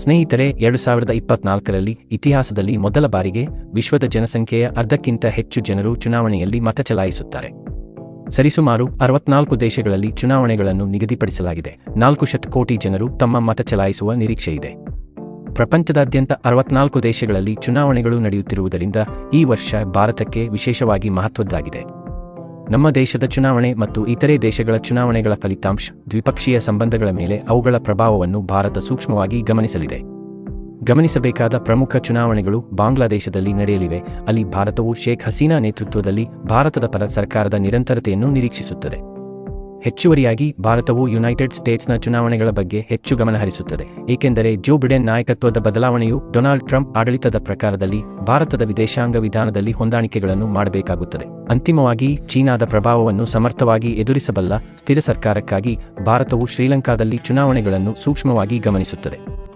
ಸ್ನೇಹಿತರೆ, 2024ರಲ್ಲಿ ಇತಿಹಾಸದಲ್ಲಿ ಮೊದಲ ಬಾರಿಗೆ ವಿಶ್ವದ ಜನಸಂಖ್ಯೆಯ ಅರ್ಧಕ್ಕಿಂತ ಹೆಚ್ಚು ಜನರು ಚುನಾವಣೆಯಲ್ಲಿ ಮತ ಚಲಾಯಿಸುತ್ತಾರೆ. ಸರಿಸುಮಾರು 64 ದೇಶಗಳಲ್ಲಿ ಚುನಾವಣೆಗಳನ್ನು ನಿಗದಿಪಡಿಸಲಾಗಿದೆ. 4 ಶತಕೋಟಿ ಜನರು ತಮ್ಮ ಮತ ಚಲಾಯಿಸುವ ನಿರೀಕ್ಷೆಯಿದೆ. ಪ್ರಪಂಚದಾದ್ಯಂತ 64 ದೇಶಗಳಲ್ಲಿ ಚುನಾವಣೆಗಳು ನಡೆಯುತ್ತಿರುವುದರಿಂದ ಈ ವರ್ಷ ಭಾರತಕ್ಕೆ ವಿಶೇಷವಾಗಿ ಮಹತ್ವದ್ದಾಗಿದೆ. ನಮ್ಮ ದೇಶದ ಚುನಾವಣೆ ಮತ್ತು ಇತರೆ ದೇಶಗಳ ಚುನಾವಣೆಗಳ ಫಲಿತಾಂಶ, ದ್ವಿಪಕ್ಷೀಯ ಸಂಬಂಧಗಳ ಮೇಲೆ ಅವುಗಳ ಪ್ರಭಾವವನ್ನು ಭಾರತ ಸೂಕ್ಷ್ಮವಾಗಿ ಗಮನಿಸಲಿದೆ. ಗಮನಿಸಬೇಕಾದ ಪ್ರಮುಖ ಚುನಾವಣೆಗಳು ಬಾಂಗ್ಲಾದೇಶದಲ್ಲಿ ನಡೆಯಲಿವೆ. ಅಲ್ಲಿ ಭಾರತವು ಶೇಖ್ ಹಸೀನಾ ನೇತೃತ್ವದಲ್ಲಿ ಭಾರತದ ಪರ ಸರ್ಕಾರದ ನಿರಂತರತೆಯನ್ನು ನಿರೀಕ್ಷಿಸುತ್ತದೆ. ಹೆಚ್ಚುವರಿಯಾಗಿ ಭಾರತವು ಯುನೈಟೆಡ್ ಸ್ಟೇಟ್ಸ್ನ ಚುನಾವಣೆಗಳ ಬಗ್ಗೆ ಹೆಚ್ಚು ಗಮನಹರಿಸುತ್ತದೆ, ಏಕೆಂದರೆ ಜೋ ಬಿಡೆನ್ ನಾಯಕತ್ವದ ಬದಲಾವಣೆಯು ಡೊನಾಲ್ಡ್ ಟ್ರಂಪ್ ಆಡಳಿತದ ಪ್ರಕಾರದಲ್ಲಿ ಭಾರತದ ವಿದೇಶಾಂಗ ವಿಧಾನದಲ್ಲಿ ಹೊಂದಾಣಿಕೆಗಳನ್ನು ಮಾಡಬೇಕಾಗುತ್ತದೆ. ಅಂತಿಮವಾಗಿ, ಚೀನಾದ ಪ್ರಭಾವವನ್ನು ಸಮರ್ಥವಾಗಿ ಎದುರಿಸಬಲ್ಲ ಸ್ಥಿರ ಸರ್ಕಾರಕ್ಕಾಗಿ ಭಾರತವು ಶ್ರೀಲಂಕಾದಲ್ಲಿ ಚುನಾವಣೆಗಳನ್ನು ಸೂಕ್ಷ್ಮವಾಗಿ ಗಮನಿಸುತ್ತದೆ.